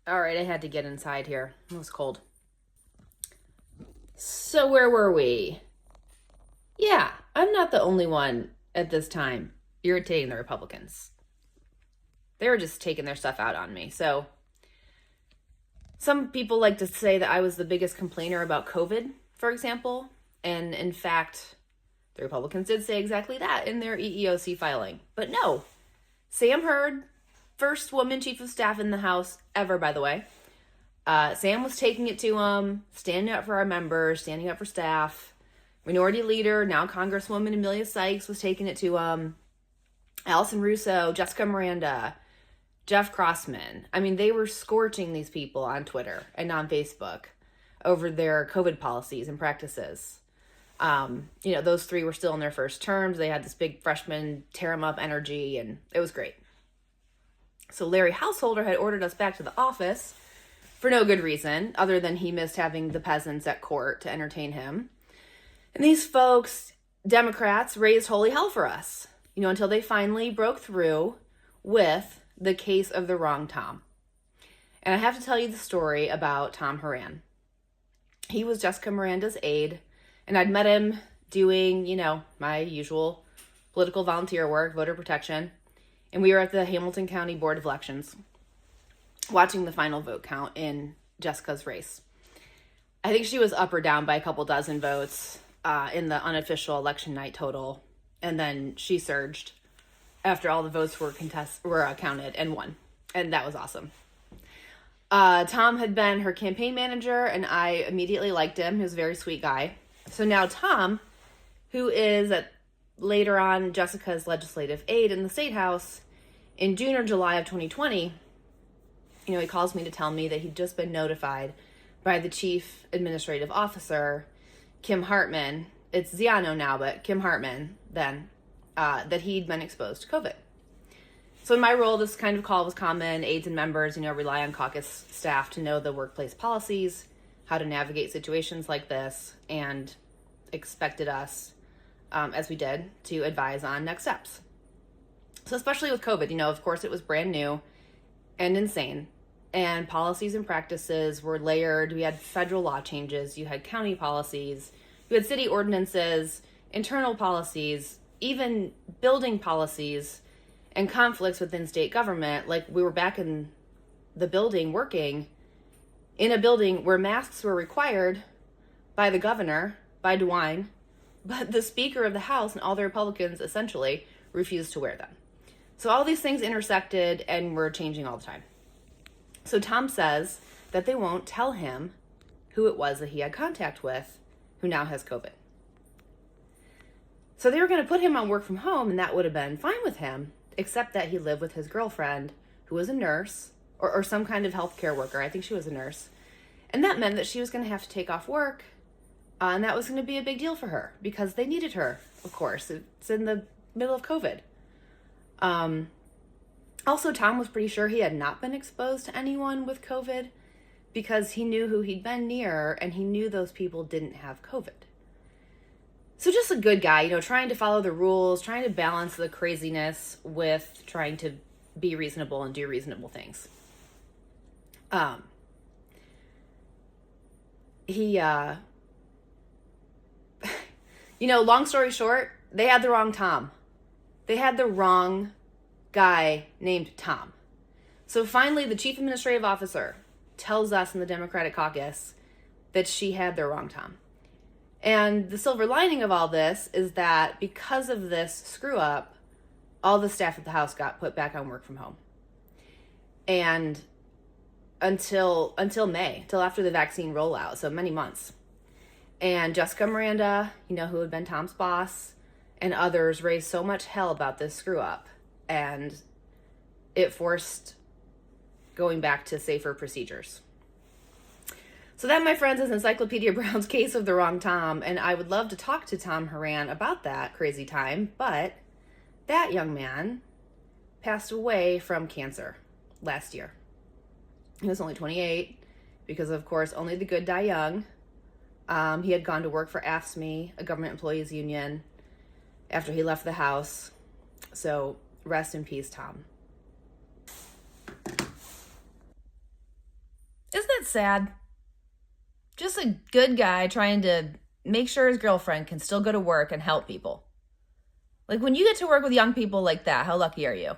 All right, I had to get inside here. It was cold. So where were we? Yeah, I'm not the only one at this time irritating the Republicans. They were just taking their stuff out on me. So some people like to say that I was the biggest complainer about COVID, for example. And in fact, the Republicans did say exactly that in their EEOC filing. But no, Sam Hurd, first woman chief of staff in the House ever, by the way. Sam was taking it to him, standing up for our members, standing up for staff. Minority Leader, now Congresswoman Amelia Sykes, was taking it to him. Allison Russo, Jessica Miranda, Jeff Crossman. I mean, they were scorching these people on Twitter and on Facebook over their COVID policies and practices. Those three were still in their first terms. They had this big freshman tear 'em up energy, and it was great. So Larry Householder had ordered us back to the office for no good reason, other than he missed having the peasants at court to entertain him. And these folks, Democrats, raised holy hell for us, until they finally broke through with the case of the wrong Tom. And I have to tell you the story about Tom Horan. He was Jessica Miranda's aide, and I'd met him doing, my usual political volunteer work, voter protection. And we were at the Hamilton County Board of Elections watching the final vote count in Jessica's race. I think she was up or down by a couple dozen votes in the unofficial election night total. And then she surged after all the votes were counted and won. And that was awesome. Tom had been her campaign manager, and I immediately liked him. He was a very sweet guy. So now Tom, who is later on Jessica's legislative aide in the State House, in June or July of 2020, he calls me to tell me that he'd just been notified by the chief administrative officer, Kim Hartman. It's Ziano now, but Kim Hartman then, that he'd been exposed to COVID. So in my role, this kind of call was common. Aides and members, rely on caucus staff to know the workplace policies, how to navigate situations like this, and expected us, as we did, to advise on next steps. So especially with COVID, of course it was brand new and insane. And policies and practices were layered. We had federal law changes. You had county policies. You had city ordinances, internal policies, even building policies, and conflicts within state government. Like, we were back in the building working in a building where masks were required by the governor, by DeWine, but the Speaker of the House and all the Republicans essentially refused to wear them. So all these things intersected and were changing all the time. So Tom says that they won't tell him who it was that he had contact with who now has COVID. So they were going to put him on work from home, and that would have been fine with him, except that he lived with his girlfriend, who was a nurse or some kind of healthcare worker. I think she was a nurse. And that meant that she was going to have to take off work, and that was going to be a big deal for her because they needed her, of course. It's in the middle of COVID. Also, Tom was pretty sure he had not been exposed to anyone with COVID because he knew who he'd been near, and he knew those people didn't have COVID. So just a good guy, trying to follow the rules, trying to balance the craziness with trying to be reasonable and do reasonable things. Long story short, they had the wrong Tom. They had the wrong guy named Tom. So finally, the chief administrative officer tells us in the Democratic caucus that she had the wrong Tom. And the silver lining of all this is that because of this screw up, all the staff at the House got put back on work from home. And until May, till after the vaccine rollout, so many months. And Jessica Miranda, who had been Tom's boss, and others raised so much hell about this screw up, and it forced going back to safer procedures. So that, my friends, is Encyclopedia Brown's case of the wrong Tom, and I would love to talk to Tom Horan about that crazy time, but that young man passed away from cancer last year. He was only 28 because, of course, only the good die young. He had gone to work for AFSCME, a government employees union, after he left the House. So rest in peace, Tom. it sad? Just a good guy trying to make sure his girlfriend can still go to work and help people. Like, when you get to work with young people like that, how lucky are you?